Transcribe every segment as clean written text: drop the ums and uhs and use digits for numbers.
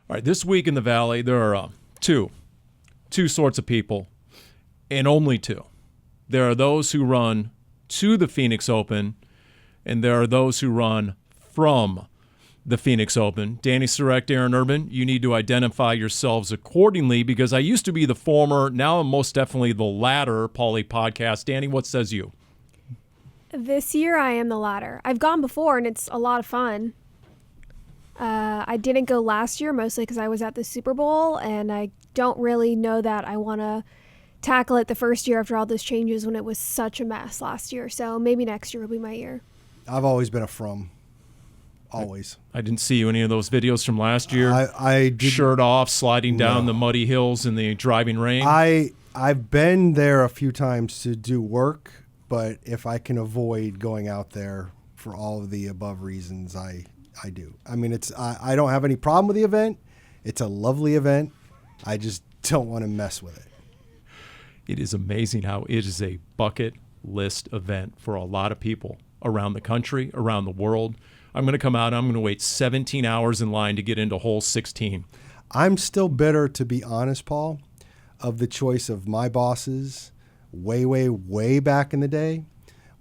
All right, this week in the Valley, there are two sorts of people, and only two. There are those who run to the Phoenix Open, and there are those who run from the Phoenix Open. Dani, Sureck, Darren, Urban, you need to identify yourselves accordingly, because I used to be the former, now I'm most definitely the latter Paulie podcast. Dani, what says you? This year I am the latter. I've gone before, and it's a lot of fun. I didn't go last year, mostly because I was at the Super Bowl, and I don't really know that I want to tackle it the first year after all those changes when it was such a mess last year. So maybe next year will be my year. I've always been a from. Always. I didn't see you any of those videos from last year. I did, shirt off, sliding down the muddy hills in the driving rain. I've been there a few times to do work, but if I can avoid going out there for all of the above reasons, I do. I mean, I don't have any problem with the event. It's a lovely event. I just don't want to mess with it. It is amazing how it is a bucket list event for a lot of people around the country, around the world. I'm going to come out, I'm going to wait 17 hours in line to get into hole 16. I'm still bitter, to be honest, Paul, of the choice of my bosses way, way, way back in the day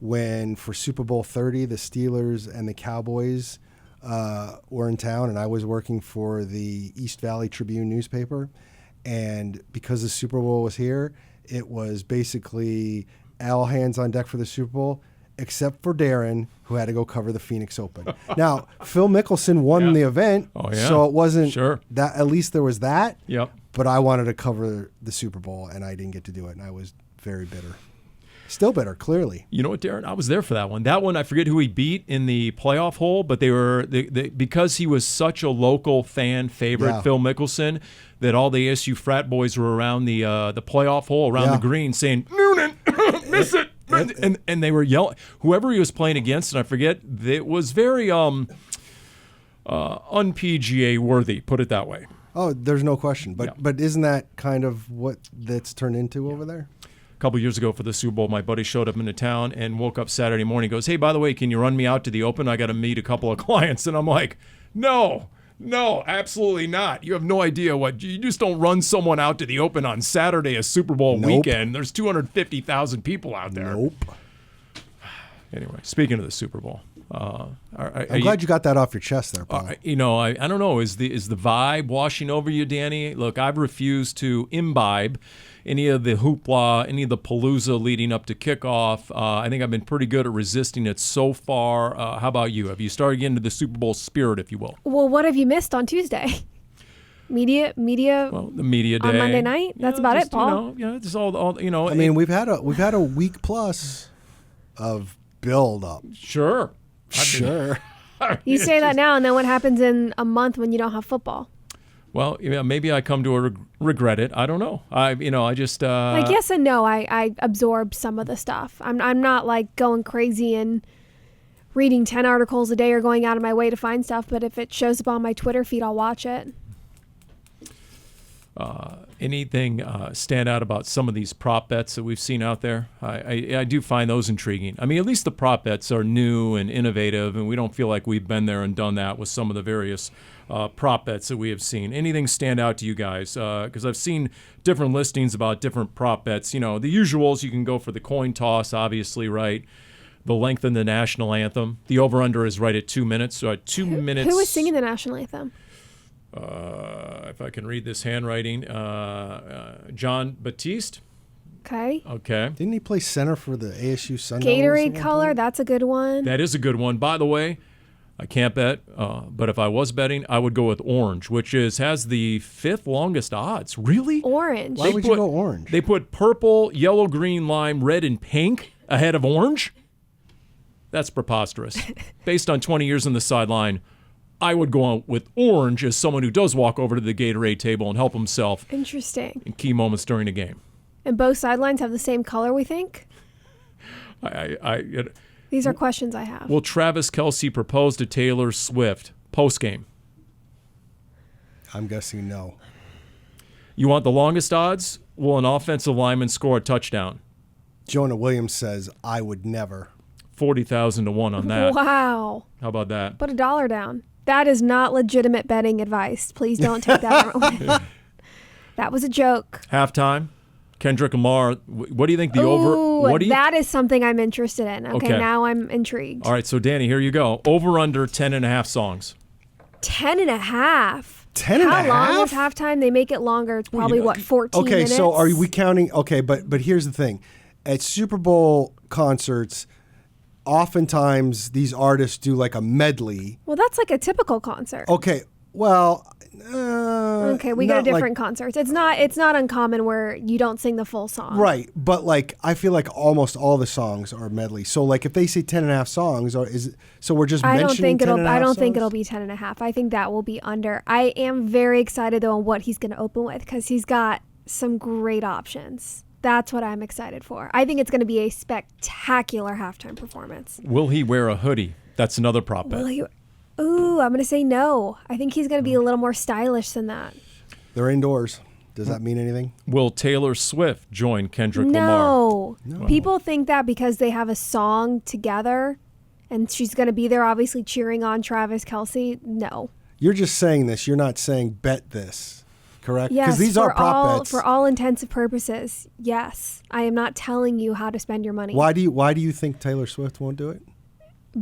when for Super Bowl 30, the Steelers and the Cowboys were in town, and I was working for the East Valley Tribune newspaper. And because the Super Bowl was here, it was basically all hands on deck for the Super Bowl, except for Darren, who had to go cover the Phoenix Open. Now, Phil Mickelson won the event, so it wasn't that. At least there was that. Yep. But I wanted to cover the Super Bowl, and I didn't get to do it, and I was very bitter. Still bitter, clearly. You know what, Darren? I was there for that one. That one, I forget who he beat in the playoff hole, but they because he was such a local fan favorite, Phil Mickelson, that all the ASU frat boys were around the playoff hole, around the green, saying, "Noonan, miss it." And they were yelling. Whoever he was playing against, and I forget, it was very un-PGA worthy, put it that way. Oh, there's no question. But isn't that kind of what that's turned into over there? A couple years ago for the Super Bowl, my buddy showed up into town and woke up Saturday morning. He goes, "Hey, by the way, can you run me out to the Open? I got to meet a couple of clients." And I'm like, No, absolutely not. You have no idea you just don't run someone out to the Open on Saturday, a Super Bowl weekend. There's 250,000 people out there. Nope. Anyway, speaking of the Super Bowl, I'm glad you got that off your chest there, Paul. I don't know. Is the vibe washing over you, Dani? Look, I've refused to imbibe any of the hoopla, any of the palooza leading up to kickoff. I think I've been pretty good at resisting it so far. How about you? Have you started getting into the Super Bowl spirit, if you will? Well, what have you missed on Tuesday? Media. Well, the media day on Monday night. That's about it, Paul. Just all. I mean, we've had a week plus of build up. Sure. You say that now, and then what happens in a month when you don't have football? Well, maybe I come to regret it. I don't know. I just like yes and no. I absorb some of the stuff. I'm not like going crazy and reading 10 articles a day or going out of my way to find stuff. But if it shows up on my Twitter feed, I'll watch it. Anything stand out about some of these prop bets that we've seen out there? I do find those intriguing. I mean, at least the prop bets are new and innovative, and we don't feel like we've been there and done that with some of the various prop bets that we have seen. Anything stand out to you guys? Because I've seen different listings about different prop bets. The usuals, you can go for the coin toss, obviously, right? The length in the national anthem. The over-under is right at 2 minutes. So at 2 minutes. Who was singing the national anthem? If I can read this handwriting, John Batiste. Okay. Didn't he play center for the ASU Sun? Gatorade color, that's a good one. That is a good one. By the way, I can't bet, but if I was betting, I would go with orange, which has the 5th longest odds. Really? Orange. Why would you go orange? They put purple, yellow, green, lime, red, and pink ahead of orange? That's preposterous. Based on 20 years on the sideline, I would go on with orange as someone who does walk over to the Gatorade table and help himself. Interesting. In key moments during the game. And both sidelines have the same color, we think? These are questions I have. Will Travis Kelce propose to Taylor Swift post-game? I'm guessing no. You want the longest odds? Will an offensive lineman score a touchdown? Jonah Williams says, I would never. 40,000 to 1 on that. Wow. How about that? Put $1 down. That is not legitimate betting advice. Please don't take that the wrong way. That was a joke. Halftime, Kendrick Lamar. What do you think the Ooh, over? that is something I'm interested in. Okay, Okay. now I'm intrigued. All right, so Dani, here you go. Over under 10.5 songs. 10.5. 10 and How a long is half? halftime? They make it longer. It's probably, 14 Okay, minutes? so are we counting? Okay, but here's the thing. At Super Bowl concerts, oftentimes these artists do like a medley. Well, that's like a typical concert. Okay, well... Okay, we go to different concerts. It's not uncommon where you don't sing the full song. Right, but like I feel like almost all the songs are medley. So like if they say 10.5 songs, so we're just I don't mentioning think it'll. 10.5 I don't think songs? it'll be 10.5. I think that will be under. I am very excited though on what he's going to open with because he's got some great options. That's what I'm excited for. I think it's going to be a spectacular halftime performance. Will he wear a hoodie? That's another prop bet. Will he? Ooh, I'm going to say no. I think he's going to be a little more stylish than that. They're indoors. Does that mean anything? Will Taylor Swift join Kendrick Lamar? No. People think that because they have a song together and she's going to be there obviously cheering on Travis Kelce. No. You're just saying this. You're not saying bet this, correct? Yes, Because these are prop bets. For all intents and purposes, yes. I am not telling you how to spend your money. Why do you think Taylor Swift won't do it?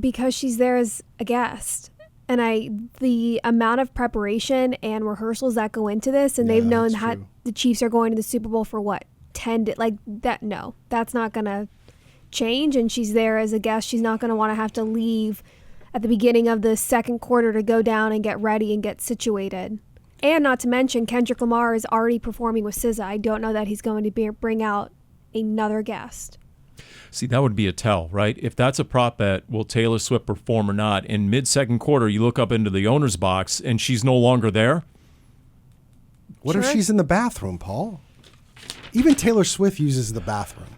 Because she's there as a guest. And the amount of preparation and rehearsals that go into this, and they've known that's how true. the Chiefs are going to the Super Bowl for what, 10 like that. No, that's not gonna change. And she's there as a guest. She's not gonna want to have to leave at the beginning of the second quarter to go down and get ready and get situated. And not to mention, Kendrick Lamar is already performing with SZA. I don't know that he's going to bring out another guest. See, that would be a tell, right? If that's a prop bet, will Taylor Swift perform or not? In mid-second quarter, you look up into the owner's box, and she's no longer there. What if Sure. she's in the bathroom, Paul? Even Taylor Swift uses the bathroom.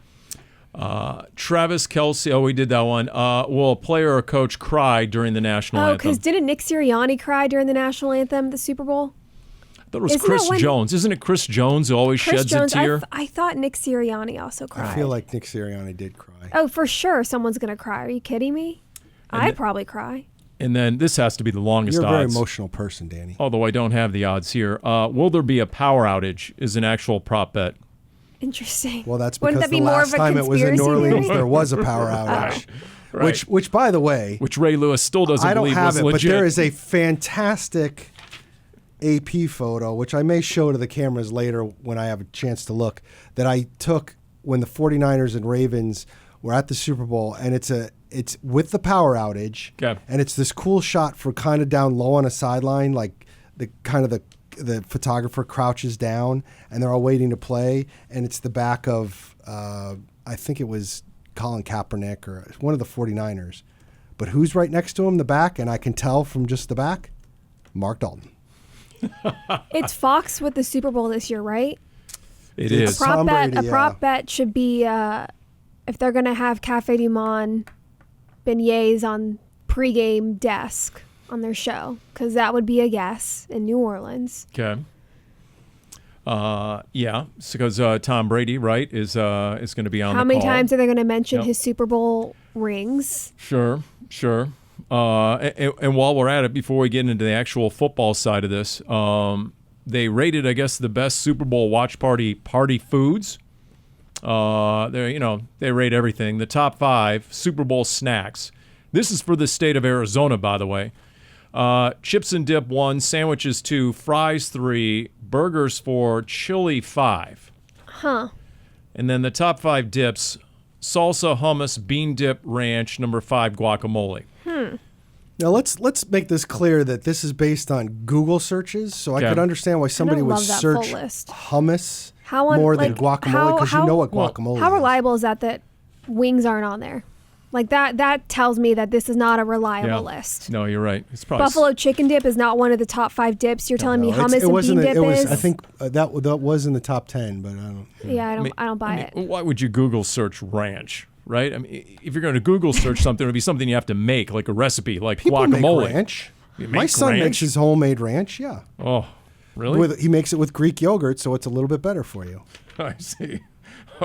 Travis Kelce, oh, we did that one. Will a player or coach cry during the national Oh, anthem? because didn't Nick Sirianni cry during the national anthem at the Super Bowl? I thought it was Isn't Chris that when- Jones. Isn't it Chris Jones who always Chris sheds Jones, a tear? I thought Nick Sirianni also cried. I feel like Nick Sirianni did cry. Oh, for sure someone's going to cry. Are you kidding me? I'd probably cry. And then this has to be the longest You're a very odds. emotional person, Dani. Although I don't have the odds here. Will there be a power outage is an actual prop bet. Interesting. Well, that's Wouldn't because that be the more last of a time it was in New conspiracy Orleans, theory? there was a power outage. Right. Which, by the way, Which Ray Lewis still doesn't I don't believe have was it, legit. but there is a fantastic AP photo, which I may show to the cameras later when I have a chance to look, that I took when the 49ers and Ravens were at the Super Bowl, and it's with the power outage, Okay. and it's this cool shot for kind of down low on a sideline, like the photographer crouches down, and they're all waiting to play, and it's the back of I think it was Colin Kaepernick or one of the 49ers. But who's right next to him in the back, and I can tell from just the back? Mark Dalton. It's Fox with the Super Bowl this year, right? It It's is. Tom Brady, A prop bet should be if they're going to have Cafe du Monde beignets on pregame desk on their show, because that would be a guess in New Orleans. Okay. Yeah, because Tom Brady, right, is going to be on How the many call. times are they going to mention Yep. his Super Bowl rings? Sure. And while we're at it, before we get into the actual football side of this, they rated, I guess, the best Super Bowl watch party foods. They rate everything. The top 5 Super Bowl snacks. This is for the state of Arizona, by the way. Chips and dip 1, sandwiches 2, fries 3, burgers 4, chili 5. Huh. And then the top 5 dips: salsa, hummus, bean dip, ranch. Number 5, guacamole. Now let's make this clear that this is based on Google searches, so I Okay. could understand why somebody would love that full search list. hummus How more than guacamole, because you know what guacamole How is. reliable is that wings aren't on there? Like that tells me that this is not a reliable list. No, you're right. It's probably Buffalo chicken dip is not one of the top 5 dips. You're telling me No, hummus it and wasn't bean a- dip it was, is? I think that was in the top 10, but I don't. Yeah, I don't buy it. Why would you Google search ranch, right? I mean, if you're going to Google search something, it would be something you have to make, like a recipe, like People guacamole. make ranch. You My make son ranch? makes his homemade ranch. Yeah, Oh, really? he makes it with Greek yogurt, so it's a little bit better for you. I see.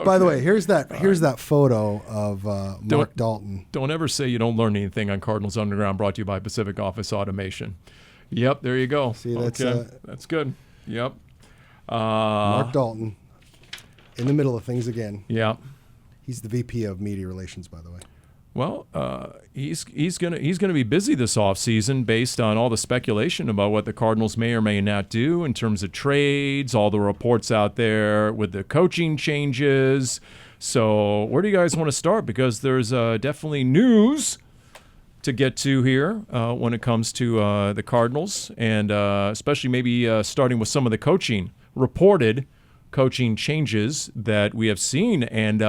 By the Okay. way, here's that photo of Mark Dalton. Don't ever say you don't learn anything on Cardinals Underground, brought to you by Pacific Office Automation. Yep, there you go. See, that's that's good. Yep. Mark Dalton in the middle of things again. Yeah. He's the VP of Media Relations, by the way. Well, he's gonna be busy this offseason based on all the speculation about what the Cardinals may or may not do in terms of trades, all the reports out there with the coaching changes. So where do you guys want to start? Because there's definitely news to get to here when it comes to the Cardinals, and especially maybe starting with some of the reported coaching changes that we have seen. And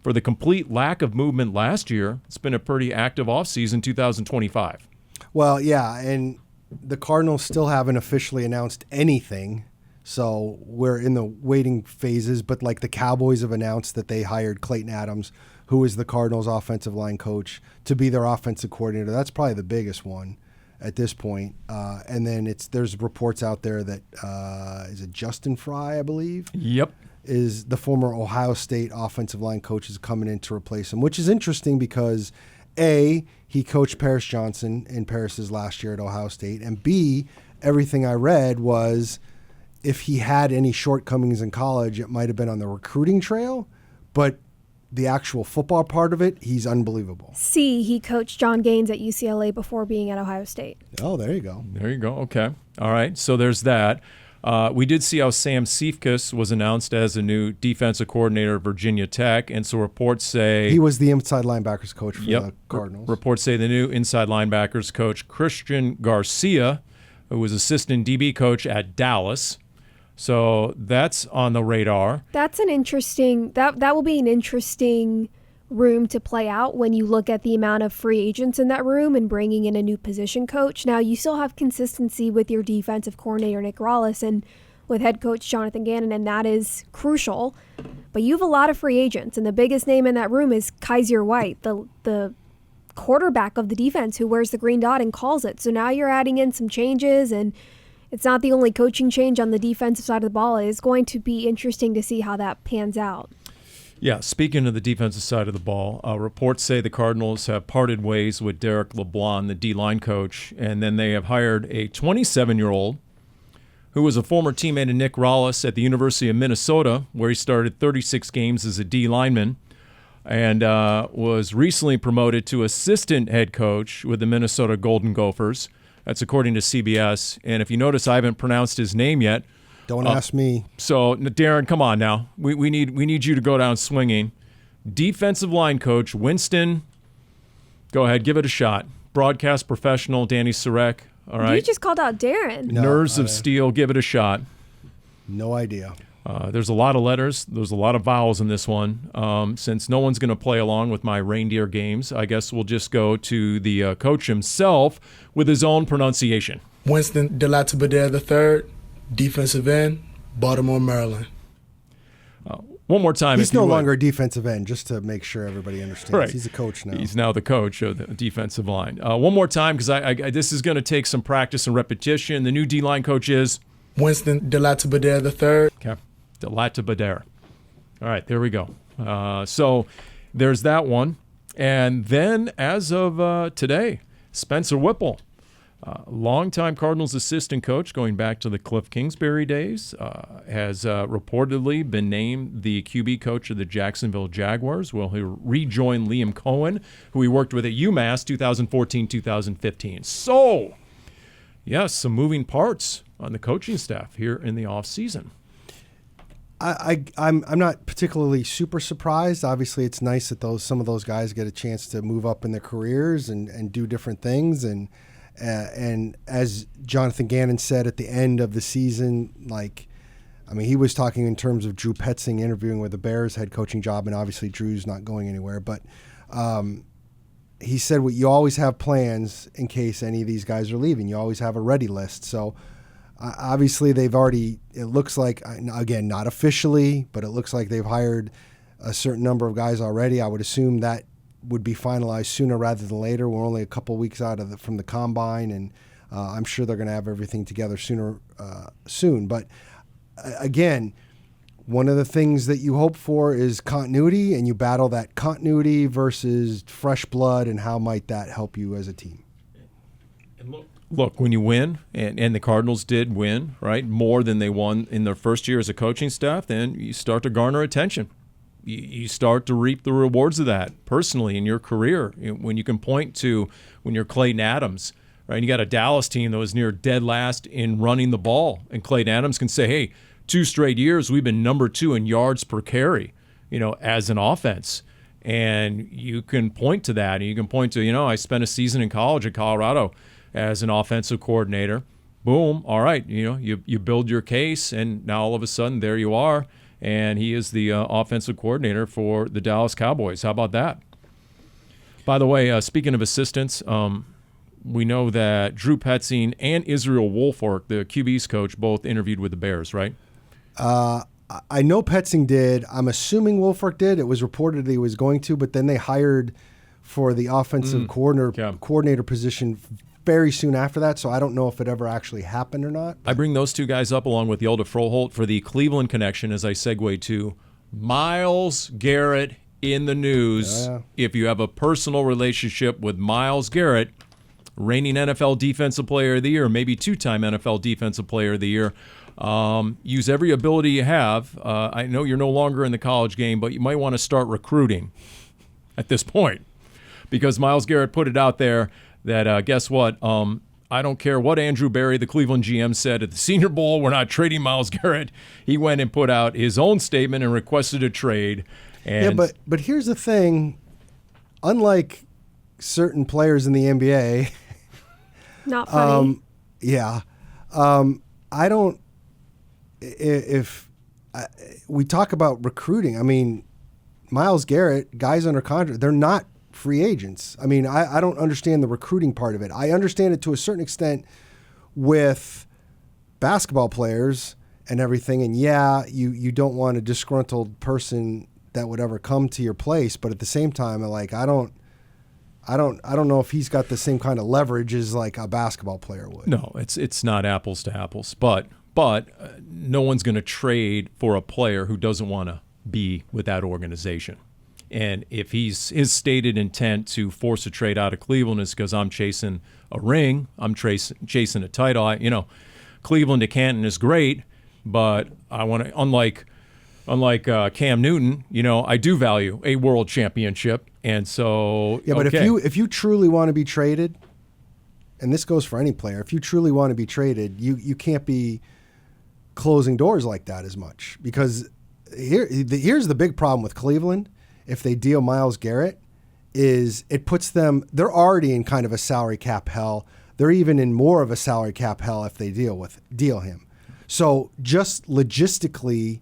for the complete lack of movement last year, it's been a pretty active offseason 2025. Well, yeah, and the Cardinals still haven't officially announced anything, so we're in the waiting phases. But like the Cowboys have announced that they hired Clayton Adams, who is the Cardinals' offensive line coach, to be their offensive coordinator. That's probably the biggest one at this point. And then there's reports out there that is it Justin Fry, I believe? Yep. Is the former Ohio State offensive line coach is coming in to replace him, which is interesting because A, he coached Paris Johnson in Paris's last year at Ohio State, and B, everything I read was if he had any shortcomings in college, it might have been on the recruiting trail, but the actual football part of it, he's unbelievable. C, he coached John Gaines at UCLA before being at Ohio State. Oh, there you go. There you go. Okay. All right. So there's that. We did see how Sam Seifkus was announced as a new defensive coordinator at Virginia Tech, and so reports say he was the inside linebackers coach for the Cardinals. Reports say the new inside linebackers coach, Christian Garcia, who was assistant DB coach at Dallas. So that's on the radar. That's an interesting that will be an interesting room to play out when you look at the amount of free agents in that room and bringing in a new position coach. Now, you still have consistency with your defensive coordinator, Nick Rawlis, and with head coach Jonathan Gannon, and that is crucial. But you have a lot of free agents, and the biggest name in that room is Kaiser White, the quarterback of the defense who wears the green dot and calls it. So now you're adding in some changes, and it's not the only coaching change on the defensive side of the ball. It is going to be interesting to see how that pans out. Yeah, speaking of the defensive side of the ball, reports say the Cardinals have parted ways with Derek LeBlanc, the D-line coach, and then they have hired a 27-year-old who was a former teammate of Nick Rawlis at the University of Minnesota, where he started 36 games as a D-lineman and was recently promoted to assistant head coach with the Minnesota Golden Gophers. That's according to CBS. And if you notice, I haven't pronounced his name yet. Don't ask me. So, Darren, come on now. We need you to go down swinging. Defensive line coach, Winston. Go ahead, give it a shot. Broadcast professional, Dani Sureck. All right. You just called out Darren. No, Nerves of steel, give it a shot. No idea. There's a lot of letters. There's a lot of vowels in this one. Since no one's going to play along with my reindeer games, I guess we'll just go to the coach himself with his own pronunciation. Winston Delatibadere III, defensive end, Baltimore, Maryland. One more time. He's no longer a defensive end, just to make sure everybody understands. Right. He's a coach now. He's now the coach of the defensive line. One more time, because I this is going to take some practice and repetition. The new D-line coach is? Winston Delatibadere III. Okay. Delatibadere. All right, there we go. So there's that one. And then as of today, Spencer Whipple, longtime Cardinals assistant coach going back to the Cliff Kingsbury days, has reportedly been named the QB coach of the Jacksonville Jaguars. Well, he'll rejoin Liam Cohen, who he worked with at UMass 2014-2015. So, yes, some moving parts on the coaching staff here in the offseason. I'm not particularly super surprised. Obviously, it's nice that some of those guys get a chance to move up in their careers and do different things. And as Jonathan Gannon said at the end of the season, he was talking in terms of Drew Petzing interviewing with the Bears head coaching job, and obviously Drew's not going anywhere. But he said, you always have plans in case any of these guys are leaving. You always have a ready list. So obviously they've already, it looks like, again, not officially, but it looks like they've hired a certain number of guys already. I would assume that would be finalized sooner rather than later. We're only a couple weeks out from the combine, and I'm sure they're going to have everything together soon. But again, one of the things that you hope for is continuity, and you battle that continuity versus fresh blood, and how might that help you as a team? And look, when you win, and the Cardinals did win, right, more than they won in their first year as a coaching staff, then you start to garner attention. You start to reap the rewards of that personally in your career. When you can point to when you're Clayton Adams, right? You got a Dallas team that was near dead last in running the ball, and Clayton Adams can say, hey, 2 straight years we've been number 2 in yards per carry, as an offense. And you can point to that, and you can point to, I spent a season in college at Colorado as an offensive coordinator. Boom, all right, you build your case, and now all of a sudden there you are, and he is the offensive coordinator for the Dallas Cowboys. How about that? By the way, speaking of assistants, we know that Drew Petzing and Israel Wolfork, the QB's coach, both interviewed with the Bears, right? I know Petzing did. I'm assuming Wolfork did. It was reported that he was going to, but then they hired for the offensive coordinator position very soon after that, so I don't know if it ever actually happened or not. I bring those two guys up along with Yelda Froholt for the Cleveland connection as I segue to Myles Garrett in the news. If you have a personal relationship with Myles Garrett, reigning NFL Defensive Player of the Year, maybe 2-time NFL Defensive Player of the Year, use every ability you have. I know you're no longer in the college game, but you might want to start recruiting at this point, because Myles Garrett put it out there that, guess what? I don't care what Andrew Berry, the Cleveland GM, said at the Senior Bowl. We're not trading Myles Garrett. He went and put out his own statement and requested a trade. And but here's the thing. Unlike certain players in the NBA, not funny. I don't. If we talk about recruiting, I mean, Myles Garrett, guys under contract, they're not free agents. I mean, I don't understand the recruiting part of it. I understand it to a certain extent with basketball players and everything. And you don't want a disgruntled person that would ever come to your place. But at the same time, like, I don't know if he's got the same kind of leverage as like a basketball player would. No, it's not apples to apples. But no one's going to trade for a player who doesn't want to be with that organization. And if his stated intent to force a trade out of Cleveland is because I'm chasing a ring, I'm chasing a title. Cleveland to Canton is great, but I want to, unlike Cam Newton, I do value a world championship. And so but if you truly want to be traded, and this goes for any player, if you truly want to be traded, you can't be closing doors like that as much, because here's the big problem with Cleveland. If they deal Myles Garrett, is it puts them, they're already in kind of a salary cap hell. They're even in more of a salary cap hell if they deal him. So just logistically,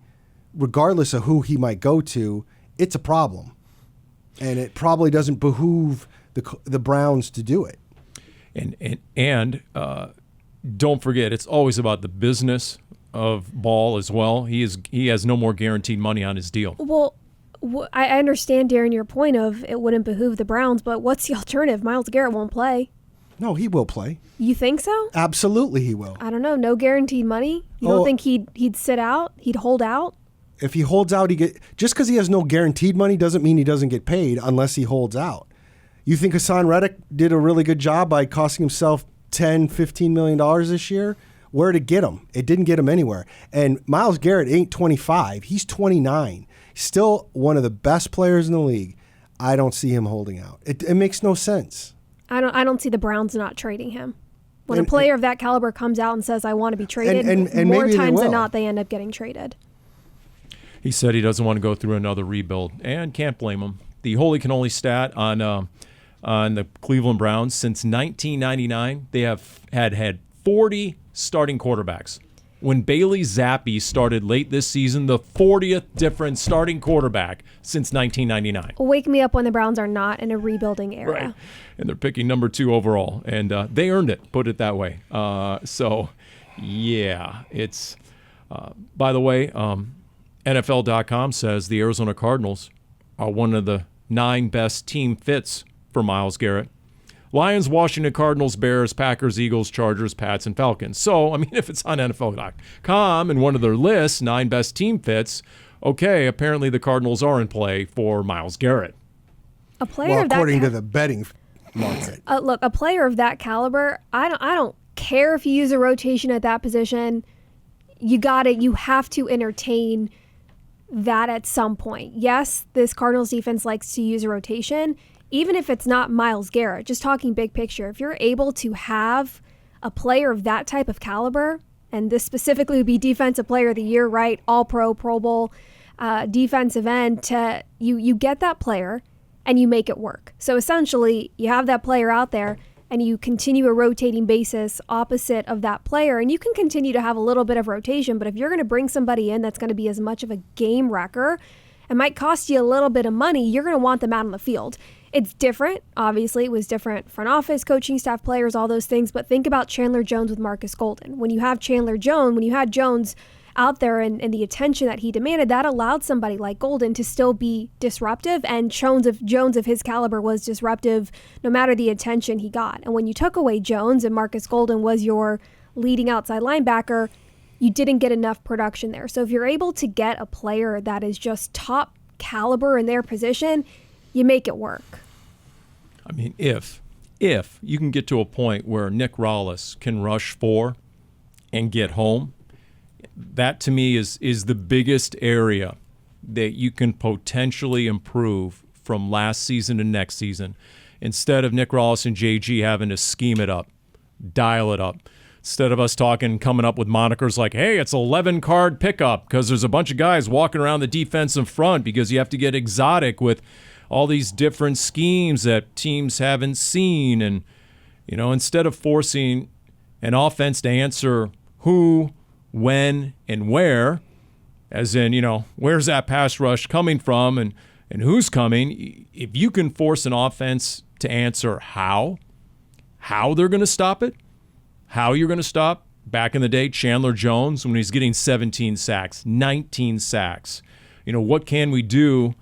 regardless of who he might go to, it's a problem. And it probably doesn't behoove the Browns to do it. And don't forget, it's always about the business of ball as well. He has no more guaranteed money on his deal. Well, I understand, Darren, your point of it wouldn't behoove the Browns, but what's the alternative? Myles Garrett won't play. No, he will play. You think so? Absolutely he will. I don't know. No guaranteed money? You don't think he'd sit out? He'd hold out? If he holds out, just because he has no guaranteed money doesn't mean he doesn't get paid unless he holds out. You think Hassan Reddick did a really good job by costing himself $10, $15 million this year? Where did it get him? It didn't get him anywhere. And Myles Garrett ain't 25. He's 29. Still one of the best players in the league. I don't see him holding out. It makes no sense. I don't see the Browns not trading him. When a player of that caliber comes out and says, I want to be traded, and more times than not, they end up getting traded. He said he doesn't want to go through another rebuild, and can't blame him. The holy cannoli stat on the Cleveland Browns, since 1999, they have had 40 starting quarterbacks. When Bailey Zappi started late this season, the 40th different starting quarterback since 1999. Wake me up when the Browns are not in a rebuilding era. Right. And they're picking number 2 overall. And they earned it, put it that way. It's by the way, NFL.com says the Arizona Cardinals are one of the 9 best team fits for Myles Garrett. Lions, Washington, Cardinals, Bears, Packers, Eagles, Chargers, Pats, and Falcons. So, I mean, if it's on NFL.com and one of their lists, 9 best team fits, okay, apparently the Cardinals are in play for Myles Garrett. A player of that according to the betting market. Look, a player of that caliber, I don't care if you use a rotation at that position. You have to entertain that at some point. Yes, this Cardinals defense likes to use a rotation, even if it's not Myles Garrett. Just talking big picture, if you're able to have a player of that type of caliber, and this specifically would be Defensive Player of the Year, right? All-Pro, Pro Bowl, defensive end, you get that player and you make it work. So essentially, you have that player out there and you continue a rotating basis opposite of that player, and you can continue to have a little bit of rotation, but if you're going to bring somebody in that's going to be as much of a game wrecker, it might cost you a little bit of money, you're going to want them out on the field. It's different. Obviously, it was different front office, coaching staff, players, all those things, but think about Chandler Jones with Marcus Golden. When you have when you had Jones out there and the attention that he demanded, that allowed somebody like Golden to still be disruptive, and Jones of his caliber was disruptive no matter the attention he got. And when you took away Jones and Marcus Golden was your leading outside linebacker, you didn't get enough production there. So if you're able to get a player that is just top caliber in their position, you make it work. I mean, if you can get to a point where Nick Rallis can rush 4 and get home, that to me is the biggest area that you can potentially improve from last season to next season. Instead of Nick Rallis and JG having to scheme it up, dial it up. Instead of us coming up with monikers like, hey, it's 11-card pickup because there's a bunch of guys walking around the defensive front because you have to get exotic with all these different schemes that teams haven't seen. And, instead of forcing an offense to answer who, when, and where, as in, where's that pass rush coming from and who's coming, if you can force an offense to answer how they're going to stop it, how you're going to stop, back in the day, Chandler Jones, when he's getting 17 sacks, 19 sacks, what can we do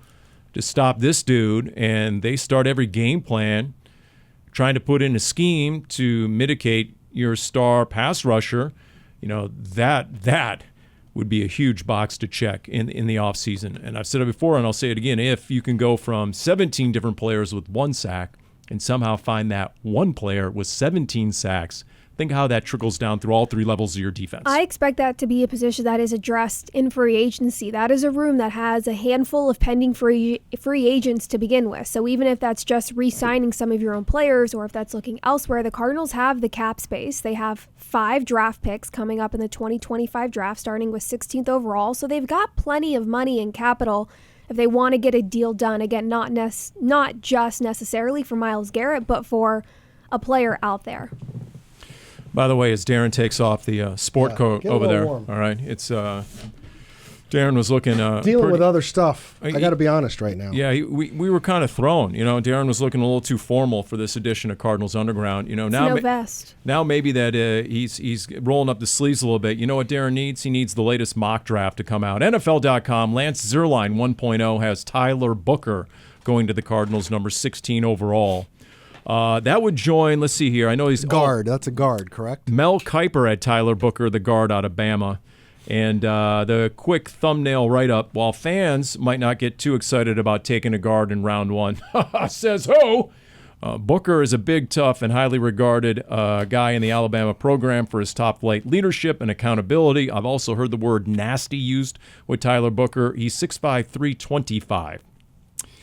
to stop this dude? And they start every game plan trying to put in a scheme to mitigate your star pass rusher. That would be a huge box to check in the offseason. And I've said it before, and I'll say it again, if you can go from 17 different players with 1 sack and somehow find that one player with 17 sacks, think how that trickles down through all 3 levels of your defense. I expect that to be a position that is addressed in free agency. That is a room that has a handful of pending free agents to begin with. So even if that's just re-signing some of your own players or if that's looking elsewhere, the Cardinals have the cap space. They have 5 draft picks coming up in the 2025 draft, starting with 16th overall. So they've got plenty of money and capital if they want to get a deal done. Again, not just necessarily for Myles Garrett, but for a player out there. By the way, as Darren takes off the sport coat over there, warm. all right, it's Darren was looking dealing with other stuff. I got to be honest right now. Yeah, we were kind of thrown. Darren was looking a little too formal for this edition of Cardinals Underground. Now no vest. Now maybe that he's rolling up the sleeves a little bit. You know what Darren needs? He needs the latest mock draft to come out. NFL.com, Lance Zierlein 1.0 has Tyler Booker going to the Cardinals, number 16 overall. That would join, let's see here. I know he's guard. That's a guard, correct? Mel Kiper had Tyler Booker, the guard out of Bama. And the quick thumbnail write-up, while fans might not get too excited about taking a guard in round 1, says who? Booker is a big, tough, and highly regarded guy in the Alabama program for his top-flight leadership and accountability. I've also heard the word nasty used with Tyler Booker. He's 6'5", 325.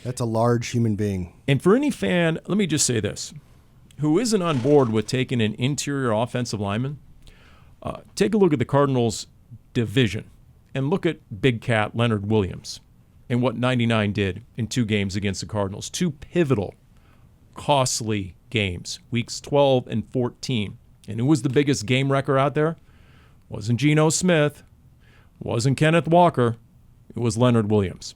That's a large human being. And for any fan, let me just say this, who isn't on board with taking an interior offensive lineman, take a look at the Cardinals' division and look at Big Cat Leonard Williams and what 99 did in 2 games against the Cardinals. 2 pivotal, costly games, weeks 12 and 14. And who was the biggest game wrecker out there? Wasn't Geno Smith, wasn't Kenneth Walker, it was Leonard Williams.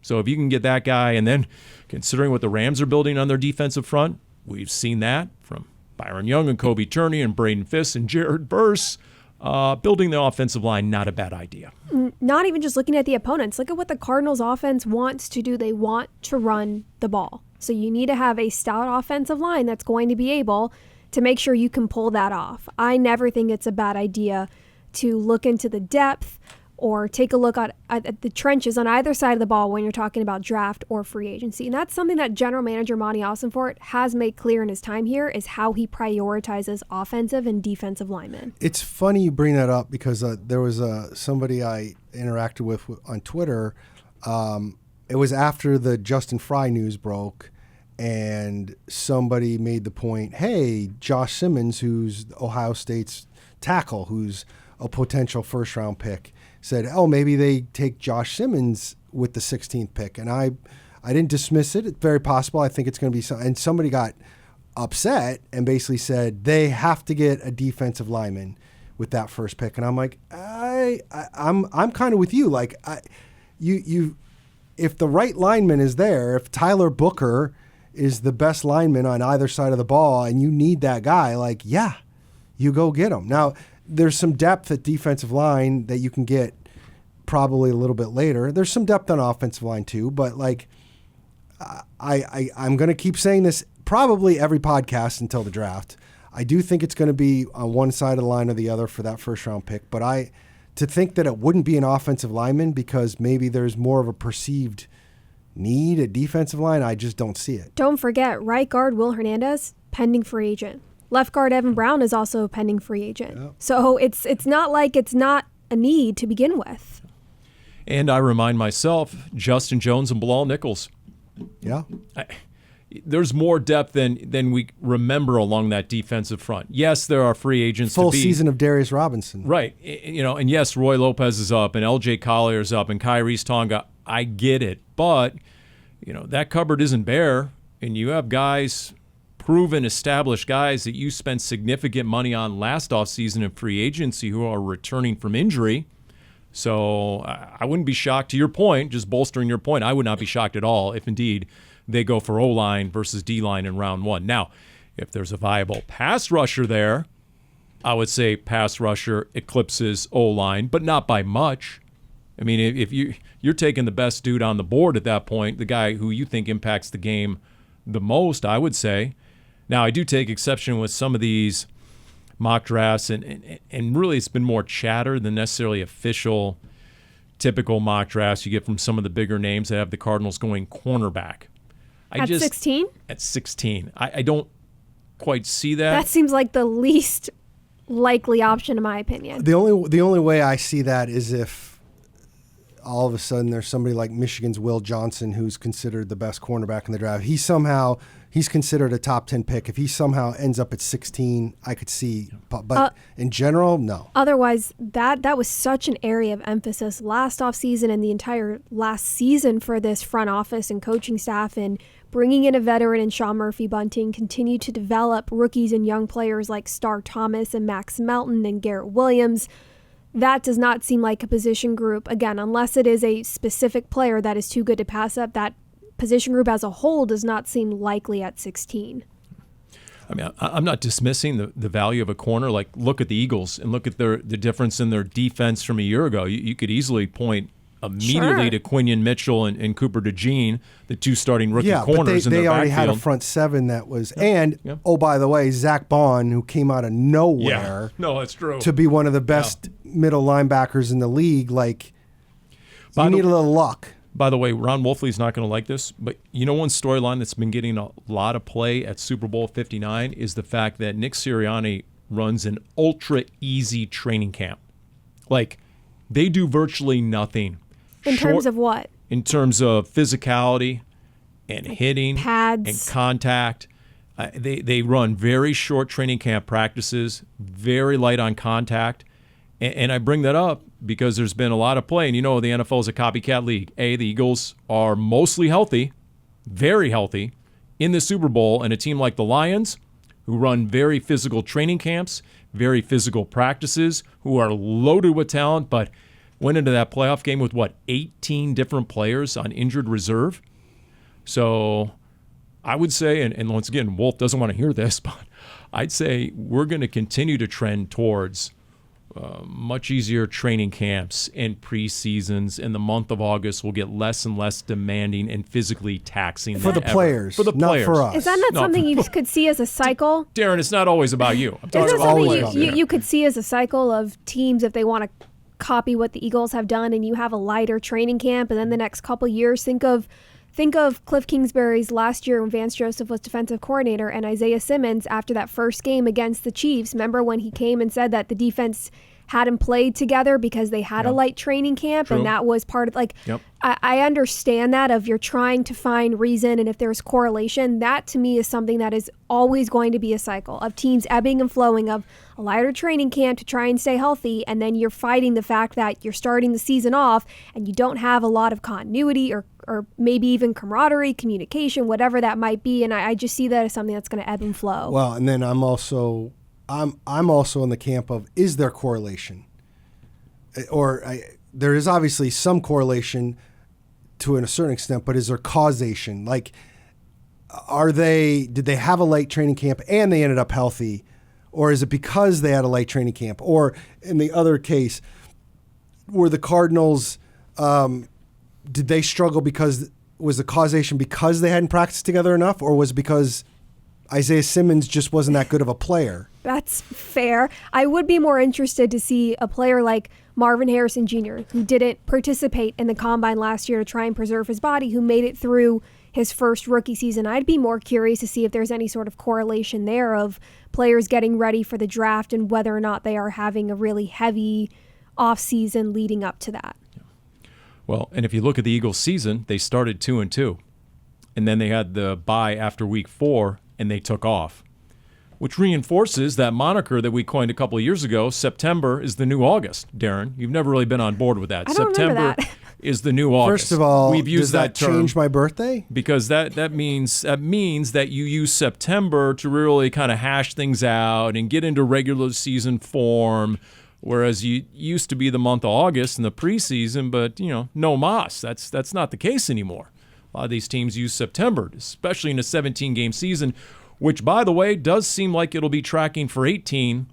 So if you can get that guy, and then considering what the Rams are building on their defensive front, we've seen that from Byron Young and Kobe Turney and Braden Fiss and Jared Verse. Building the offensive line, not a bad idea. Not even just looking at the opponents. Look at what the Cardinals offense wants to do. They want to run the ball. So you need to have a stout offensive line that's going to be able to make sure you can pull that off. I never think it's a bad idea to look into the depth or take a look at the trenches on either side of the ball when you're talking about draft or free agency. And that's something that General Manager Monty Ossenfort has made clear in his time here, is how he prioritizes offensive and defensive linemen. It's funny you bring that up because there was somebody I interacted with on Twitter. It was after the Justin Fry news broke, and somebody made the point, hey, Josh Simmons, who's Ohio State's tackle, who's a potential first-round pick, said, oh, maybe they take Josh Simmons with the 16th pick. And I didn't dismiss it. It's very possible. I think it's going to be some. And somebody got upset and basically said they have to get a defensive lineman with that first pick. And I'm like, I'm kind of with you. Like, if the right lineman is there, if Tyler Booker is the best lineman on either side of the ball and you need that guy, like, yeah, you go get him. Now, there's some depth at defensive line that you can get probably a little bit later. There's some depth on offensive line too, but like I'm going to keep saying this probably every podcast until the draft. I do think it's going to be on one side of the line or the other for that first round pick, but to think that it wouldn't be an offensive lineman because maybe there's more of a perceived need at defensive line, I just don't see it. Don't forget, right guard Will Hernandez, pending free agent. Left guard Evan Brown is also a pending free agent. Yep. So it's not like it's not a need to begin with. And I remind myself, Justin Jones and Bilal Nichols. Yeah. There's more depth than we remember along that defensive front. Yes, there are free agents. Full season of Darius Robinson. Right. And yes, Roy Lopez is up and L.J. Collier's up and Kyrie's Tonga. I get it. But, that cupboard isn't bare. And you have guys, proven, established guys that you spent significant money on last offseason in free agency who are returning from injury. So I wouldn't be shocked, to your point, just bolstering your point, I would not be shocked at all if indeed they go for O-line versus D-line in round one. Now, if there's a viable pass rusher there, I would say pass rusher eclipses O-line, but not by much. I mean, if you're taking the best dude on the board at that point, the guy who you think impacts the game the most, I would say. Now, I do take exception with some of these mock drafts, and really it's been more chatter than necessarily official, typical mock drafts you get from some of the bigger names that have the Cardinals going cornerback. At 16? At 16. I don't quite see that. That seems like the least likely option in my opinion. The only way I see that is if all of a sudden there's somebody like Michigan's Will Johnson who's considered the best cornerback in the draft. He's considered a top 10 pick. If he somehow ends up at 16, I could see. But in general, no. Otherwise, that was such an area of emphasis last offseason and the entire last season for this front office and coaching staff, and bringing in a veteran in Sean Murphy-Bunting, continue to develop rookies and young players like Star Thomas and Max Melton and Garrett Williams. That does not seem like a position group, again, unless it is a specific player that is too good to pass up. That position group as a whole does not seem likely at 16. I mean, I'm not dismissing the value of a corner. Like, look at the Eagles and look at the difference in their defense from a year ago. You could easily point immediately to Quinion Mitchell and Cooper DeJean, the two starting rookie corners in their backfield. They already had a front seven that was, oh, by the way, Zach Bond, who came out of nowhere. No, that's true. To be one of the best middle linebackers in the league. Like, you need a little luck. By the way, Ron Wolfley's not going to like this, but one storyline that's been getting a lot of play at Super Bowl 59 is the fact that Nick Sirianni runs an ultra-easy training camp. Like, they do virtually nothing. In terms of what? In terms of physicality and hitting pads and contact. They run very short training camp practices, very light on contact. And I bring that up because there's been a lot of play. And the NFL is a copycat league. The Eagles are mostly healthy, very healthy, in the Super Bowl. And a team like the Lions, who run very physical training camps, very physical practices, who are loaded with talent, but went into that playoff game with, 18 different players on injured reserve? So I would say, and once again, Wolf doesn't want to hear this, but I'd say we're going to continue to trend towards much easier training camps and preseasons, and the month of August will get less and less demanding and physically taxing For the than ever. players, For the not players. for us. Is that not No, something you could see as a cycle? Darren, it's not always about you. I'm Is talking that about something always you could see as a cycle of teams if they want to copy what the Eagles have done, and you have a lighter training camp, and then the next couple years, think of Cliff Kingsbury's last year when Vance Joseph was defensive coordinator, and Isaiah Simmons after that first game against the Chiefs. Remember when he came and said that the defense hadn't played together because they had a light training camp. True. And that was part of I understand that of you're trying to find reason, and if there's correlation, that to me is something that is always going to be a cycle of teams ebbing and flowing, of a lighter training camp to try and stay healthy, and then you're fighting the fact that you're starting the season off and you don't have a lot of continuity or maybe even camaraderie, communication, whatever that might be. And I just see that as something that's going to ebb and flow. Well, and then I'm also in the camp of, is there correlation? There is obviously some correlation to a certain extent, but is there causation? Like, did they have a light training camp and they ended up healthy? Or is it because they had a light training camp? Or in the other case, were the Cardinals, did they struggle was the causation because they hadn't practiced together enough? Or was it because Isaiah Simmons just wasn't that good of a player? That's fair. I would be more interested to see a player like Marvin Harrison Jr., who didn't participate in the combine last year to try and preserve his body, who made it through his first rookie season. I'd be more curious to see if there's any sort of correlation there of players getting ready for the draft and whether or not they are having a really heavy offseason leading up to that. Well, and if you look at the Eagles season, they started 2-2, and then they had the bye after week 4, and they took off, which reinforces that moniker that we coined a couple of years ago. September is the new August. Darren, you've never really been on board with that. I don't September remember that. is the new August. First of all, we've used does that term change my birthday? because that means that you use September to really kind of hash things out and get into regular season form. Whereas you used to be the month of August in the preseason, but no mas. That's not the case anymore. A lot of these teams use September, especially in a 17-game season, which, by the way, does seem like it'll be tracking for 18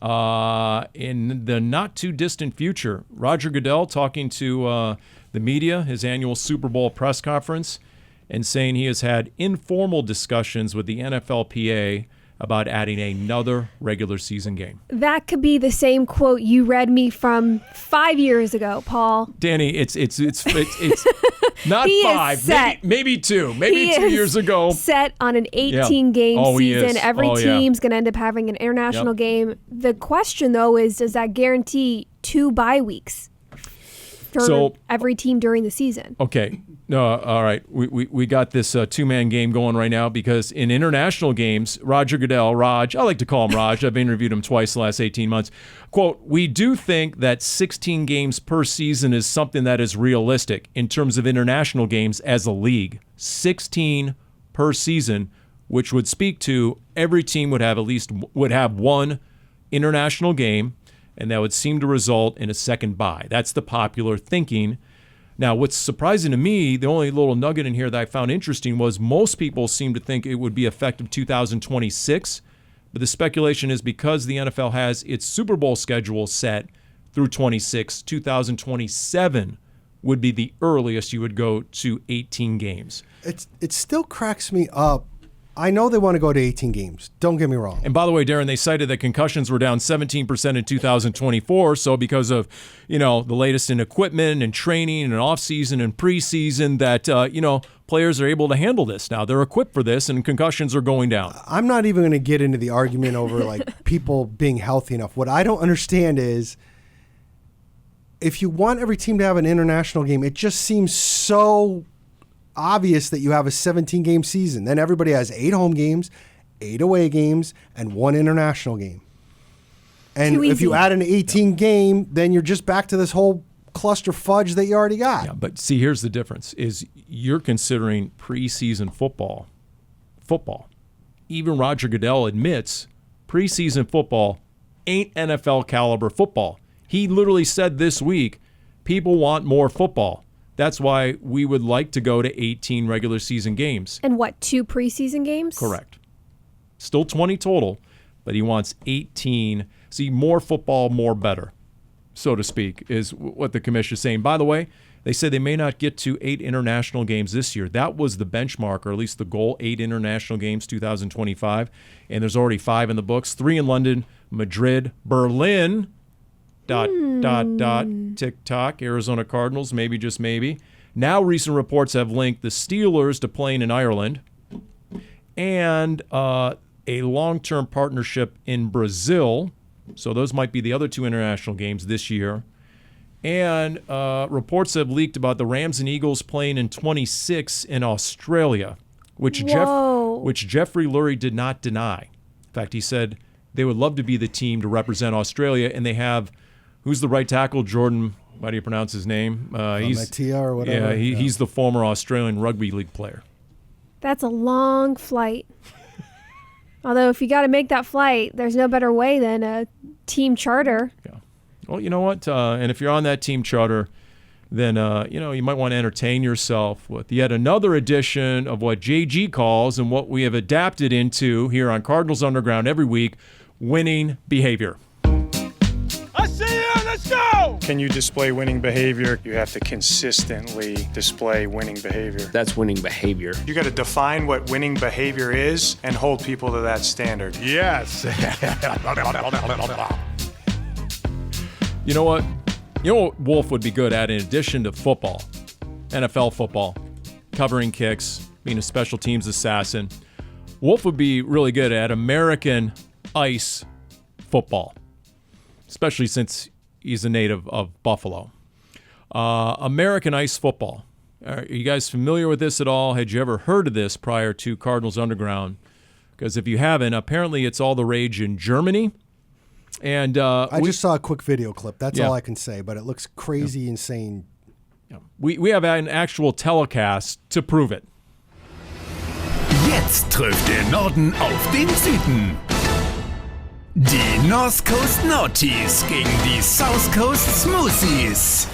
in the not-too-distant future. Roger Goodell talking to the media, his annual Super Bowl press conference, and saying he has had informal discussions with the NFLPA about adding another regular season game. That could be the same quote you read me from 5 years ago, Paul. Dani, it's not He is 5, set. maybe 2, maybe He 2 is years ago. Set on an 18-game Oh, he season. is. Every Oh, yeah. team's going to end up having an international game. The question, though, is does that guarantee 2 bye weeks for every team during the season? Okay. All right. We got this two-man game going right now because in international games, Roger Goodell, Raj, I like to call him Raj. I've interviewed him twice the last 18 months. Quote, "We do think that 16 games per season is something that is realistic in terms of international games as a league. 16 per season, which would speak to every team would have one international game, and that would seem to result in a second bye. That's the popular thinking. Now, what's surprising to me, the only little nugget in here that I found interesting was most people seem to think it would be effective 2026, but the speculation is because the NFL has its Super Bowl schedule set through 26, 2027 would be the earliest you would go to 18 games. It still cracks me up. I know they want to go to 18 games. Don't get me wrong. And by the way, Darren, they cited that concussions were down 17% in 2024. So because of, the latest in equipment and training and offseason and preseason that, players are able to handle this now. They're equipped for this and concussions are going down. I'm not even going to get into the argument over people being healthy enough. What I don't understand is if you want every team to have an international game, it just seems so obvious that you have a 17-game season. Then everybody has 8 home games, 8 away games, and 1 international game. And if you add an 18 game, then you're just back to this whole cluster fudge that you already got. Yeah, but see, here's the difference, is you're considering preseason football. Even Roger Goodell admits preseason football ain't NFL caliber football. He literally said this week, people want more football. That's why we would like to go to 18 regular season games. And 2 preseason games? Correct. Still 20 total, but he wants 18 See, more football, more better, so to speak, is what the commission is saying. By the way, they said they may not get to 8 international games this year. That was the benchmark, or at least the goal, 8 international games, 2025. And there's already 5 in the books, 3 in London, Madrid, Berlin, tick-tock, Arizona Cardinals, maybe, just maybe. Now recent reports have linked the Steelers to playing in Ireland and a long-term partnership in Brazil. So those might be the other 2 international games this year. And reports have leaked about the Rams and Eagles playing in 26 in Australia, which Jeffrey Lurie did not deny. In fact, he said they would love to be the team to represent Australia, and they have, who's the right tackle? Jordan, how do you pronounce his name? Matia or whatever. Yeah, he's the former Australian rugby league player. That's a long flight. Although if you got to make that flight, there's no better way than a team charter. Yeah. Well, you know what? And if you're on that team charter, then you might want to entertain yourself with yet another edition of what JG calls and what we have adapted into here on Cardinals Underground every week, winning behavior. I see you. Let's go. Can you display winning behavior? You have to consistently display winning behavior. That's winning behavior. You got to define what winning behavior is and hold people to that standard. Yes. You know what? You know what Wolf would be good at in addition to football, NFL football, covering kicks, being a special teams assassin. Wolf would be really good at American ice football, especially since he's a native of Buffalo. American ice football. Are you guys familiar with this at all? Had you ever heard of this prior to Cardinals Underground? Because if you haven't, apparently it's all the rage in Germany. And I just saw a quick video clip. That's all I can say, but it looks crazy, insane. Yeah. We have an actual telecast to prove it. Jetzt trifft der Norden auf den Süden. Die North Coast Naughties gegen die South Coast Smoothies.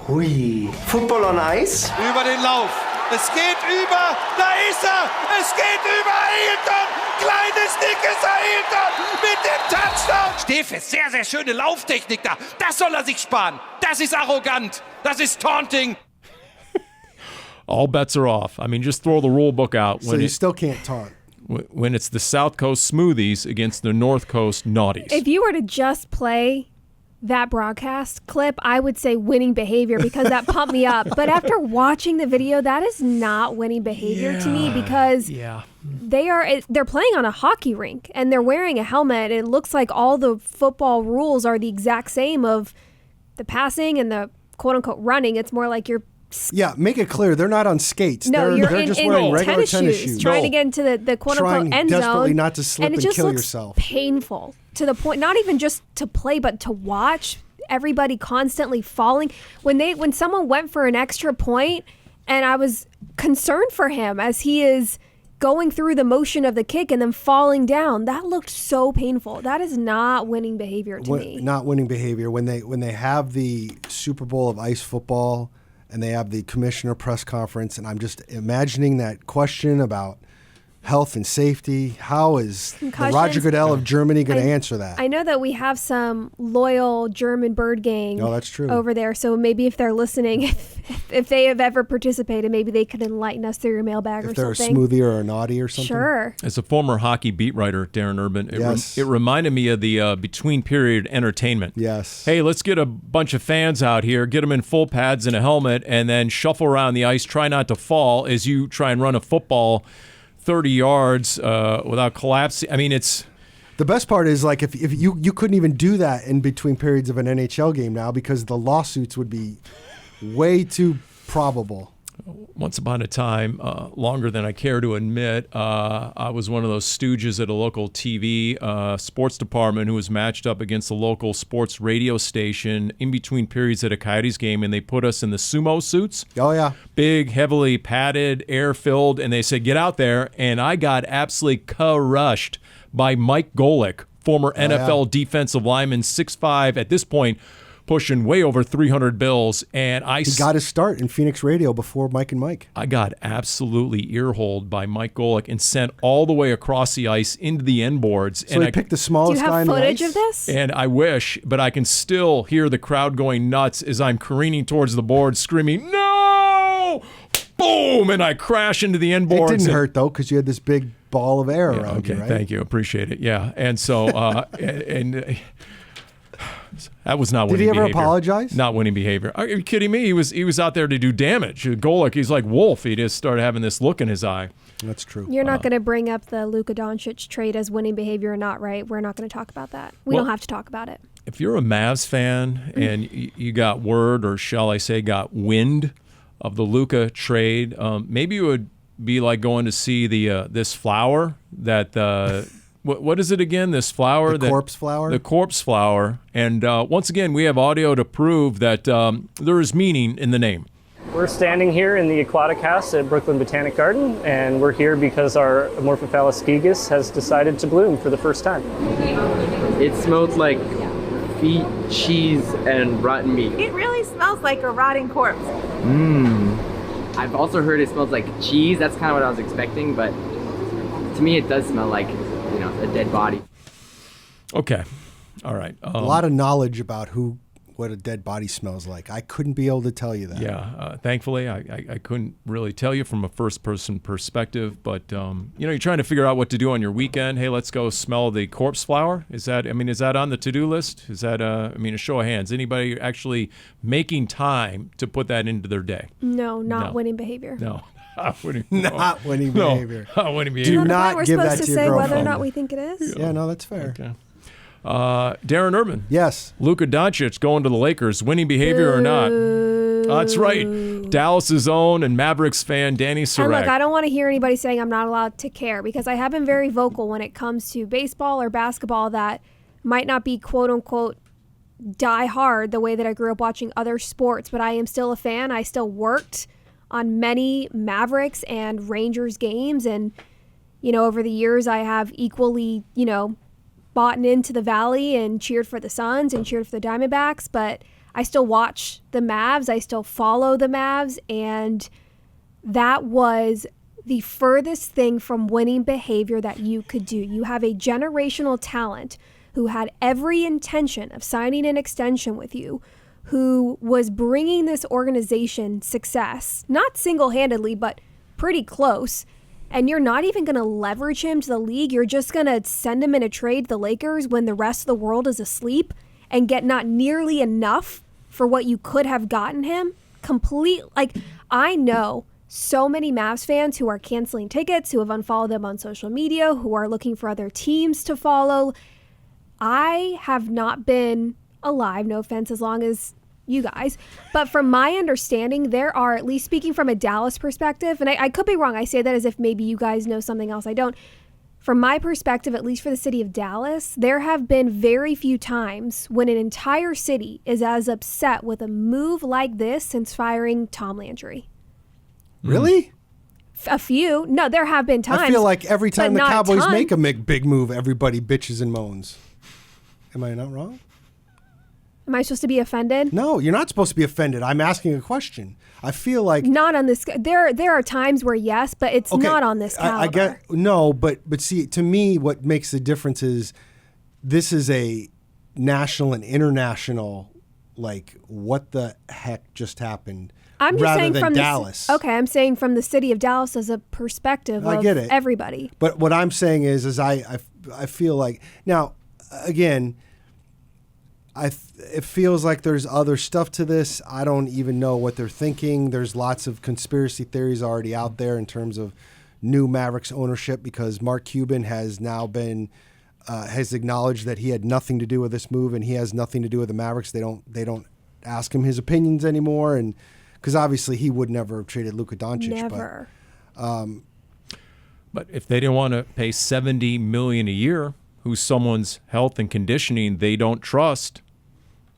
Hui. Football on Ice? Über den Lauf. Es geht über. Da ist er. Es geht über Ailton. Kleines, dickes Ailton mit dem Touchdown. Stefe, sehr, sehr schöne Lauftechnik da. Das soll er sich sparen. Das ist arrogant. Das ist taunting. All bets are off. I mean, just throw the rule book out. So you still can't taunt. When it's the South Coast Smoothies against the North Coast Naughties. If you were to just play that broadcast clip, I would say winning behavior because that pumped me up. But after watching the video, that is not winning behavior to me because they're playing on a hockey rink and they're wearing a helmet. And it looks like all the football rules are the exact same of the passing and the quote unquote running. It's more like you're make it clear. They're not on skates. No, they're just wearing regular tennis shoes. Trying to get into the quote-unquote end zone. Desperately not to slip and and it just kill looks yourself. Painful to the point, not even just to play, but to watch everybody constantly falling. When someone went for an extra point, and I was concerned for him as he is going through the motion of the kick and then falling down, that looked so painful. That is not winning behavior to me. Not winning behavior. When they have the Super Bowl of ice football, and they have the commissioner press conference, and I'm just imagining that question about health and safety. How is the Roger Goodell of Germany going to answer that? I know that we have some loyal German bird gang that's true. over there, so maybe if they're listening, if they have ever participated, maybe they could enlighten us through your mailbag or something. If they're a smoothie or a naughty or something. Sure. As a former hockey beat writer, Darren Urban, it reminded me of the between-period entertainment. Yes. Hey, let's get a bunch of fans out here, get them in full pads and a helmet, and then shuffle around the ice, try not to fall as you try and run a football 30 yards without collapsing. I mean, it's... The best part is, like, if you couldn't even do that in between periods of an NHL game now because the lawsuits would be way too probable. Once upon a time, longer than I care to admit, I was one of those stooges at a local TV sports department who was matched up against a local sports radio station in between periods at a Coyotes game, and they put us in the sumo suits. Oh, yeah. Big, heavily padded, air-filled, and they said, get out there, and I got absolutely crushed by Mike Golick, former NFL defensive lineman, 6'5", at this point, pushing way over 300 bills. And He got his start in Phoenix radio before Mike and Mike. I got absolutely earholed by Mike Golick and sent all the way across the ice into the end boards. So he picked the smallest guy in the ice? Do you have footage of this? And I wish, but I can still hear the crowd going nuts as I'm careening towards the board, screaming, "No!" Boom! And I crash into the end boards. It didn't hurt, though, because you had this big ball of air around you, right? Thank you. Appreciate it. Yeah. And so, that was not winning behavior. Did he ever apologize? Not winning behavior. Are you kidding me? He was out there to do damage. Golick, he's like Wolf. He just started having this look in his eye. That's true. You're not going to bring up the Luka Doncic trade as winning behavior or not, right? We're not going to talk about that. We don't have to talk about it. If you're a Mavs fan and you got word, or shall I say got wind of the Luka trade, maybe you would be like going to see the this flower that what is it again? This flower, the corpse flower. The corpse flower, and once again we have audio to prove that there is meaning in the name. We're standing here in the aquatic house at Brooklyn Botanic Garden, and we're here because our Amorphophallus gigas has decided to bloom for the first time. It smells like feet, cheese, and rotten meat. It really smells like a rotting corpse. I've also heard it smells like cheese. That's kind of what I was expecting, but to me it does smell like, a dead body. Okay. All right. A lot of knowledge about what a dead body smells like. I couldn't be able to tell you that. Yeah. Thankfully, I couldn't really tell you from a first-person perspective, but, you're trying to figure out what to do on your weekend. Hey, let's go smell the corpse flower. Is that on the to-do list? Is that, a show of hands? Anybody actually making time to put that into their day? No, not winning behavior. No. Not winning behavior. Not winning behavior. Do not we're give supposed that to to your say girlfriend. whether or not we think it is. Yeah, no, that's fair. Okay. Darren Urban. Yes. Luka Doncic going to the Lakers. Winning behavior or not? That's right. Dallas's own and Mavericks fan Dani Sureck. And look, I don't want to hear anybody saying I'm not allowed to care, because I have been very vocal when it comes to baseball or basketball that might not be quote unquote die hard the way that I grew up watching other sports, but I am still a fan. I still worked on many Mavericks and Rangers games, and over the years I have equally bought into the Valley and cheered for the Suns and cheered for the Diamondbacks, but I still watch the Mavs. I still follow the Mavs, and that was the furthest thing from winning behavior that you could do. You have a generational talent who had every intention of signing an extension with you, who was bringing this organization success, not single-handedly, but pretty close, and you're not even going to leverage him to the league. You're just going to send him in a trade to the Lakers when the rest of the world is asleep and get not nearly enough for what you could have gotten him. I know so many Mavs fans who are canceling tickets, who have unfollowed them on social media, who are looking for other teams to follow. I have not been alive, no offense, as long as you guys, but from my understanding, there are, at least speaking from a Dallas perspective, and I could be wrong, I say that as if maybe you guys know something else I don't. From my perspective, at least for the city of Dallas, there have been very few times when an entire city is as upset with a move like this since firing Tom Landry. Really? A few. No, there have been times. I feel like every time the but not a Cowboys ton. make a big move, everybody bitches and moans. Am I not wrong? Am I supposed to be offended? No, you're not supposed to be offended. I'm asking a question. I feel like not on this. There are times where yes, but it's not on this caliber. I get no, but see, to me, what makes the difference is this is a national and international. Like, what the heck just happened? I'm just saying than from Dallas. I'm saying from the city of Dallas as a perspective of get it. Everybody. But what I'm saying is I feel like now again. It feels like there's other stuff to this. I don't even know what they're thinking. There's lots of conspiracy theories already out there in terms of new Mavericks ownership, because Mark Cuban has now been has acknowledged that he had nothing to do with this move, and he has nothing to do with the Mavericks. They don't ask him his opinions anymore, and because obviously he would never have traded Luka Doncic. Never. But if they didn't want to pay $70 million a year, who's someone's health and conditioning they don't trust.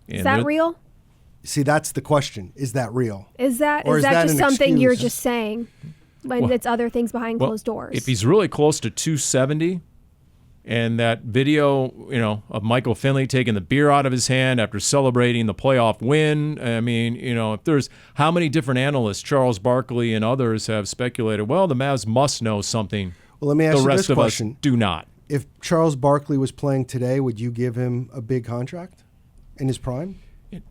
Is that real? See, that's the question. Is that real? Is that or is that just something excuse? you're just saying when it's other things behind closed doors? If he's really close to 270, And that video, of Michael Finley taking the beer out of his hand after celebrating the playoff win. I mean, if there's how many different analysts, Charles Barkley and others have speculated, well, the Mavs must know something. Well, let me ask the you rest this of question. us do not. If Charles Barkley was playing today, would you give him a big contract in his prime?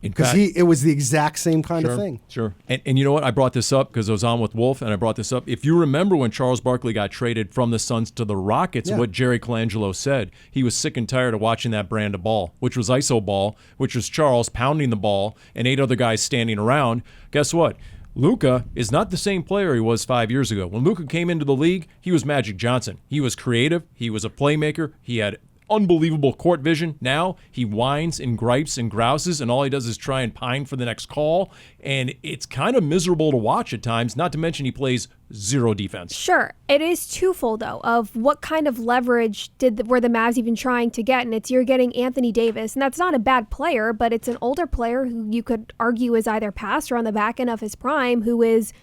Because it was the exact same kind of thing. Sure. And you know what? I brought this up because I was on with Wolf, and I brought this up. If you remember when Charles Barkley got traded from the Suns to the Rockets, what Jerry Colangelo said, he was sick and tired of watching that brand of ball, which was iso ball, which was Charles pounding the ball and 8 other guys standing around. Guess what? Luka is not the same player he was 5 years ago. When Luka came into the league, he was Magic Johnson. He was creative. He was a playmaker. He had unbelievable court vision. Now he whines and gripes and grouses, and all he does is try and pine for the next call. And it's kind of miserable to watch at times, not to mention he plays zero defense. Sure. It is twofold, though, of what kind of leverage were the Mavs even trying to get? And it's you're getting Anthony Davis, and that's not a bad player, but it's an older player who you could argue is either past or on the back end of his prime, who is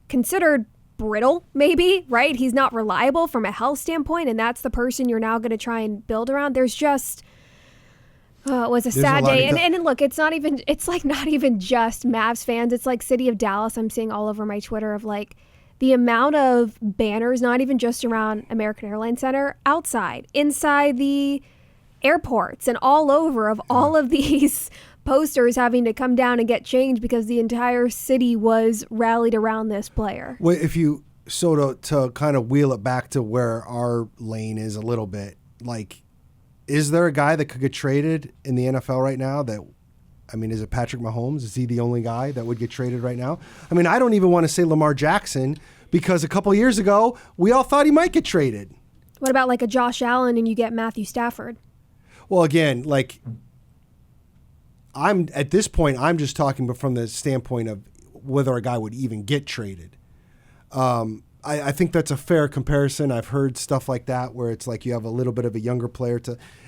considered brittle, maybe, right? He's not reliable from a health standpoint, and that's the person you're now going to try and build around. There's just it was a sad day. And look, it's not even just Mavs fans. It's like City of Dallas. I'm seeing all over my Twitter of like the amount of banners, not even just around American Airlines Center, outside, inside the airports and all over of all of these posters having to come down and get changed because the entire city was rallied around this player. Well, if you to kind of wheel it back to where our lane is a little bit, like, is there a guy that could get traded in the NFL right now is it Patrick Mahomes? Is he the only guy that would get traded right now? I mean, I don't even want to say Lamar Jackson because a couple of years ago, we all thought he might get traded. What about like a Josh Allen and you get Matthew Stafford? Well, again, like, at this point, I'm just talking from the standpoint of whether a guy would even get traded. I think that's a fair comparison. I've heard stuff like that where it's like you have a little bit of a younger player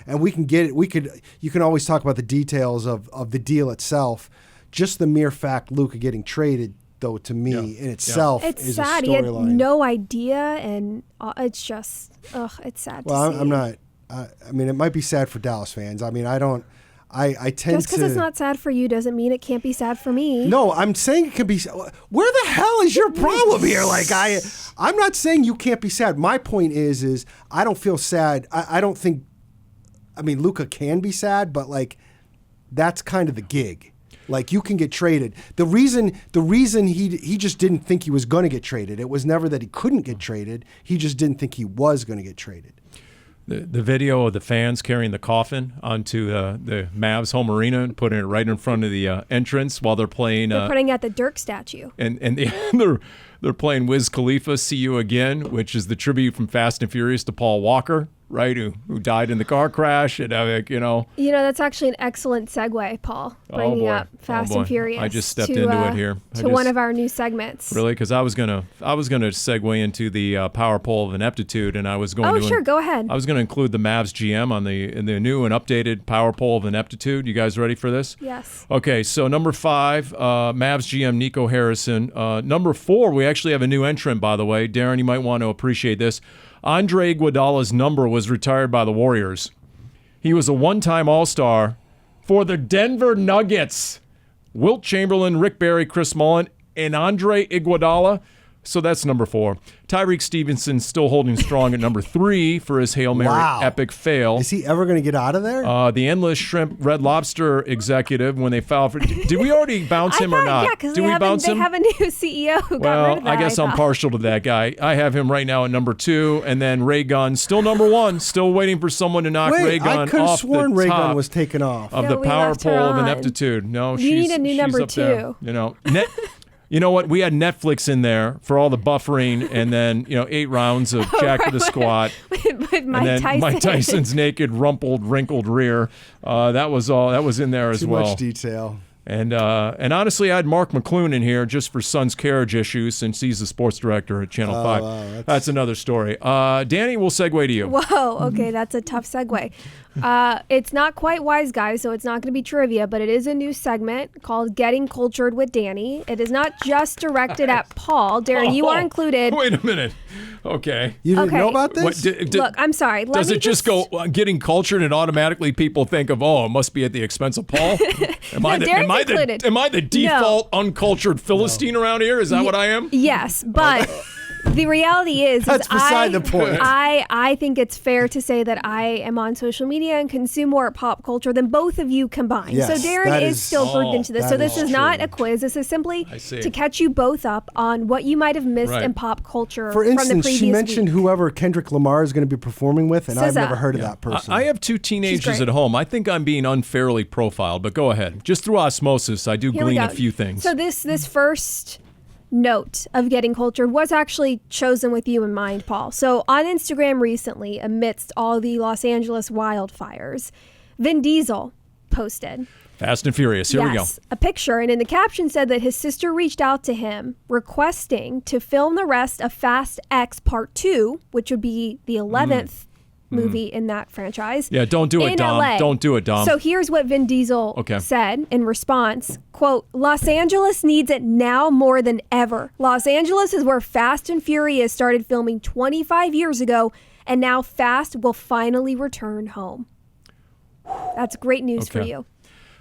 and we can get it. You can always talk about the details of the deal itself. Just the mere fact Luka getting traded, though, to me in itself is sad. a storyline. He had no idea, and it's just, it's sad to see. I'm not. It might be sad for Dallas fans. I tend just because it's not sad for you doesn't mean it can't be sad for me. No, I'm saying it can be. Where the hell is your problem here? Like I'm not saying you can't be sad. My point is I don't feel sad. I don't think. Luka can be sad, but like that's kind of the gig. Like you can get traded. The reason he just didn't think he was going to get traded. It was never that he couldn't get traded. He just didn't think he was going to get traded. The video of the fans carrying the coffin onto the Mavs home arena and putting it right in front of the entrance while they're playing. They're putting out the Dirk statue. And they're playing Wiz Khalifa, See You Again, which is the tribute from Fast and Furious to Paul Walker, right, who died in the car crash. And, that's actually an excellent segue, Paul, bringing up Fast and Furious. I just stepped into it here. One of our new segments. Really? Because I was gonna segue into the power poll of ineptitude, and I was going to. Oh, sure, go ahead. I was going to include the Mavs GM in the new and updated power poll of ineptitude. You guys ready for this? Yes. Okay, so number 5, Mavs GM Nico Harrison. Number 4, we actually have a new entrant, by the way. Darren, you might want to appreciate this. Andre Iguodala's number was retired by the Warriors. He was a one-time All-Star for the Denver Nuggets. Wilt Chamberlain, Rick Barry, Chris Mullin, and Andre Iguodala. So that's number 4. Tyreek Stevenson still holding strong at number 3 for his Hail Mary epic fail. Is he ever going to get out of there? The Endless Shrimp Red Lobster executive, when they filed for... Did we already bounce him or not? Yeah, because they have a new CEO who got rid of that. I guess I'm partial to that guy. I have him right now at number 2, and then Ray Gunn, still number 1, still waiting for someone to knock Ray Gunn off the top. I could have sworn Ray Gunn was taken off. Of the power poll of ineptitude. No, you need a new number 2. There. You know what? We had Netflix in there for all the buffering, and then 8 rounds of Jack with a Squat, with Mike and then Tyson. Mike Tyson's naked, rumpled, wrinkled rear. That was all. That was in there as well. Too much detail. And honestly, I had Mark McClune in here just for son's carriage issues, since he's the sports director at Channel 5. That's another story. Dani, we'll segue to you. Whoa, okay, that's a tough segue. It's not quite Wise Guys, so it's not going to be trivia, but it is a new segment called Getting Cultured with Dani. It is not just directed at Paul. Darren, you are included. Wait a minute. Okay. You didn't know about this? Look, I'm sorry. Does it just go getting cultured and automatically people think of, it must be at the expense of Paul? Am I the default uncultured Philistine around here? Is that what I am? Yes, but the reality is That's beside the point. I think it's fair to say that I am on social media and consume more pop culture than both of you combined. Yes, so Darren is still grouped into this. So this is not a quiz. This is simply to catch you both up on what you might have missed in pop culture For instance, from the previous she mentioned week. whoever Kendrick Lamar is going to be performing with, and I've SZA. never heard of that person. I have two teenagers at home. I think I'm being unfairly profiled, but go ahead. Just through osmosis, I do Here we glean go. a few things. So this first note of Getting Cultured was actually chosen with you in mind, Paul. So on Instagram recently, amidst all the Los Angeles wildfires, Vin Diesel posted Fast and Furious. Here we go. a picture, and in the caption said that his sister reached out to him requesting to film the rest of Fast X Part 2, which would be the 11th movie in that franchise. Yeah, don't do it, in Dom. LA. Don't do it, Dom. So here's what Vin Diesel said in response, quote, Los Angeles needs it now more than ever. Los Angeles is where Fast and Furious started filming 25 years ago, and now Fast will finally return home. That's great news for you.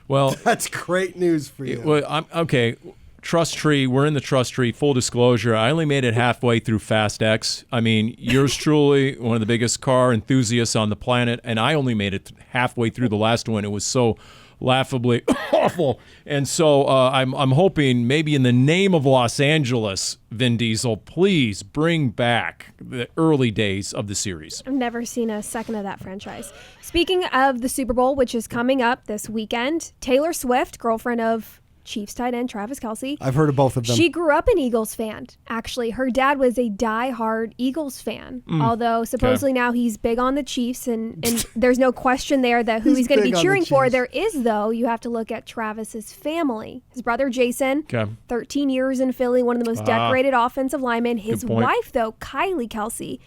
Well, that's great news for you. Okay. Trust tree. We're in the trust tree. Full disclosure, I only made it halfway through Fast X. I mean, yours truly, one of the biggest car enthusiasts on the planet, and I only made it halfway through the last one. It was so laughably awful. And so I'm hoping maybe in the name of Los Angeles, Vin Diesel, please bring back the early days of the series. I've never seen a second of that franchise. Speaking of the Super Bowl, which is coming up this weekend, Taylor Swift, girlfriend of Chiefs tight end Travis Kelce. I've heard of both of them. She grew up an Eagles fan, actually. Her dad was a diehard Eagles fan, although supposedly now he's big on the Chiefs, and there's no question there that who he's going to be cheering for. There is, though, you have to look at Travis's family. His brother, Jason, 13 years in Philly, one of the most decorated offensive linemen. His wife, though, Kylie Kelce,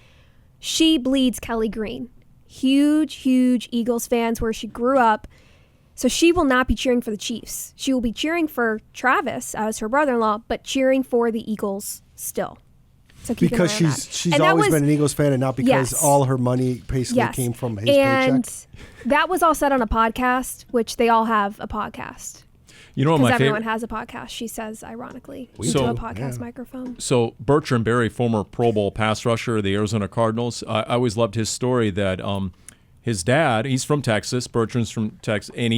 she bleeds Kelly Green. Huge Eagles fans where she grew up. So she will not be cheering for the Chiefs. She will be cheering for Travis as her brother-in-law, but cheering for the Eagles still. So keep because an eye on that. she's always been an Eagles fan, and not because all her money basically came from his and paycheck. that was all said on a podcast, which they all have a podcast. You know what because my everyone favorite has a podcast, she says, ironically, So- into a podcast microphone. So Bertrand Berry, former Pro Bowl pass rusher of the Arizona Cardinals, I always loved his story that his dad, he's from Texas, Bertrand's from Texas, and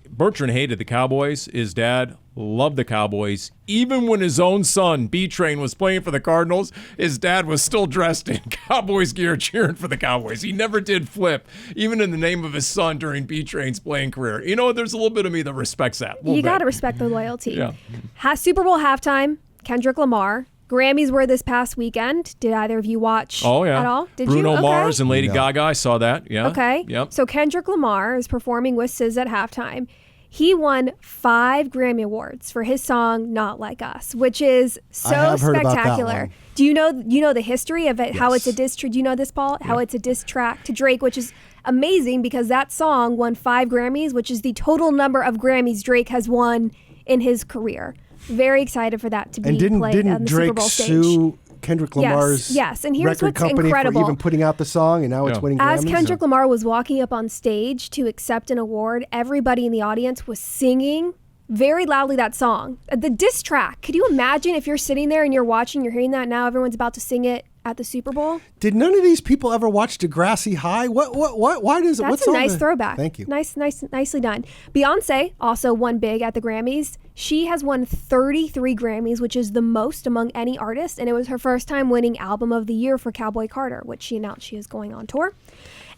Bertrand hated the Cowboys. His dad loved the Cowboys. Even when his own son, B-Train, was playing for the Cardinals, his dad was still dressed in Cowboys gear cheering for the Cowboys. He never did flip, even in the name of his son during B-Train's playing career. You know, there's a little bit of me that respects that. You got to respect the loyalty. Yeah. Super Bowl halftime, Kendrick Lamar. Grammys were this past weekend. Did either of you watch at all? Did Bruno you? Okay. Mars and Lady Gaga. I saw that. Yeah. Okay. Yep. So Kendrick Lamar is performing with SZA at halftime. He won 5 Grammy Awards for his song "Not Like Us," which is so spectacular. Do you know the history of it? Yes. How it's a diss track? Do you know this, Paul? How it's a diss track to Drake, which is amazing because that song won 5 Grammys, which is the total number of Grammys Drake has won in his career. Very excited for that to be played on the Drake Super Bowl stage. Sue Kendrick Lamar's yes. And here's record what's company incredible. for even putting out the song, and now it's winning Grammys? As Kendrick Lamar was walking up on stage to accept an award, everybody in the audience was singing very loudly that song. The diss track. Could you imagine if you're sitting there and you're watching, you're hearing that now, everyone's about to sing it at the Super Bowl? Did none of these people ever watch Degrassi High? Why does it? That's a nice throwback. Thank you. Nicely done. Beyonce also won big at the Grammys. She has won 33 Grammys, which is the most among any artist, and it was her first time winning Album of the Year for Cowboy Carter, which she announced she is going on tour.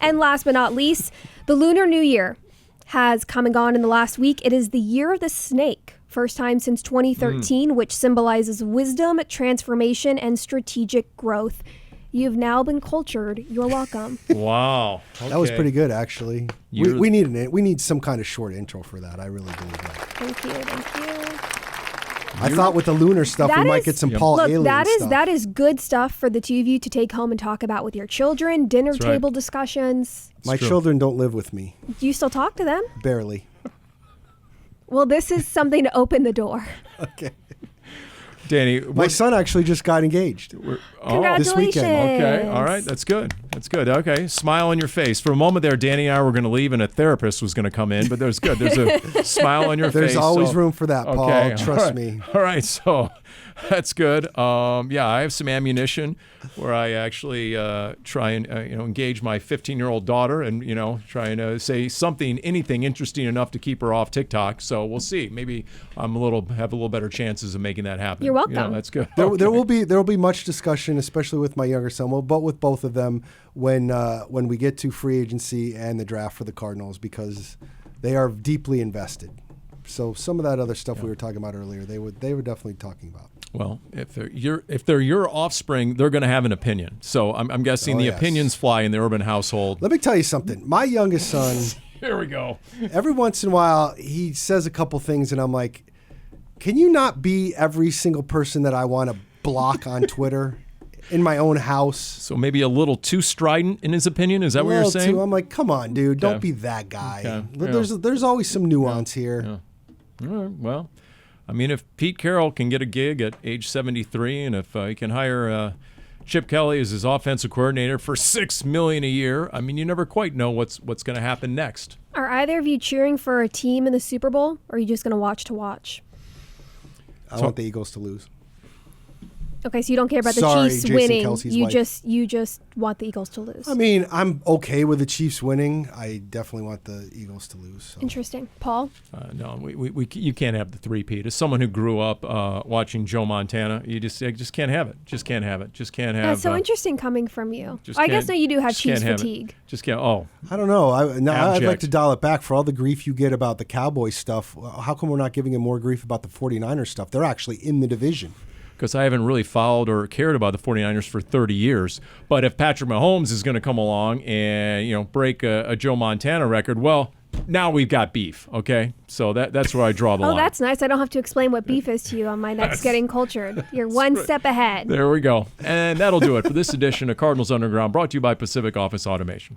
And last but not least, the Lunar New Year has come and gone in the last week. It is the year of the snake. First time since 2013, which symbolizes wisdom, transformation, and strategic growth. You've now been cultured. You're welcome. Wow. Okay. That was pretty good, actually. We need some kind of short intro for that. I really believe that. Thank you. I thought with the lunar stuff, we might get some Paul Alien stuff. That is good stuff for the two of you to take home and talk about with your children, dinner table discussions. My children don't live with me. Do you still talk to them? Barely. Well, this is something to open the door. Okay. Dani, my son actually just got engaged. Congratulations. This weekend. Okay, all right, that's good. That's good. Okay, smile on your face. For a moment there, Dani and I were going to leave, and a therapist was going to come in, but there's good. There's a smile on your face. There's always room for that, Paul. Okay, Trust me. All right, so that's good. Yeah, I have some ammunition where I actually try and engage my 15-year-old daughter, and trying to say something, anything interesting enough to keep her off TikTok. So we'll see. Maybe have a little better chances of making that happen. You're welcome. That's good. There will be much discussion, especially with my younger son, but with both of them when we get to free agency and the draft for the Cardinals, because they are deeply invested. So some of that other stuff we were talking about earlier, they were definitely talking about. Well, if they're your offspring, they're going to have an opinion. So I'm guessing opinions fly in the urban household. Let me tell you something. My youngest son. Here we go. Every once in a while, he says a couple things, and I'm like, can you not be every single person that I want to block on Twitter in my own house? So maybe a little too strident in his opinion? Is that what you're saying? I'm like, come on, dude. Don't be that guy. Okay. There's always some nuance here. Yeah. All right. Well, I mean, if Pete Carroll can get a gig at age 73, and if he can hire Chip Kelly as his offensive coordinator for $6 million a year, I mean, you never quite know what's going to happen next. Are either of you cheering for a team in the Super Bowl, or are you just going to watch? I want the Eagles to lose. Okay, so you don't care about the Chiefs Jason winning. Kelsey's You wife. you just want the Eagles to lose. I mean, I'm okay with the Chiefs winning. I definitely want the Eagles to lose. So. Interesting, Paul. No, you can't have the three-peat. As someone who grew up watching Joe Montana, you just can't have it. Just can't have it. Just can't have. That's so interesting coming from you. Just I guess can't- you do have just Chiefs can't have it. fatigue. Just can't. Oh, I don't know. I'd like Abject. to dial it back for all the grief you get about the Cowboys stuff. How come we're not giving him more grief about the 49ers stuff? They're actually in the division. because I haven't really followed or cared about the 49ers for 30 years. But if Patrick Mahomes is going to come along and, break a Joe Montana record, well, now we've got beef, okay? So that's where I draw the line. Oh, that's nice. I don't have to explain what beef is to you on my next Getting Cultured. You're one step ahead. There we go. And that'll do it for this edition of Cardinals Underground, brought to you by Pacific Office Automation.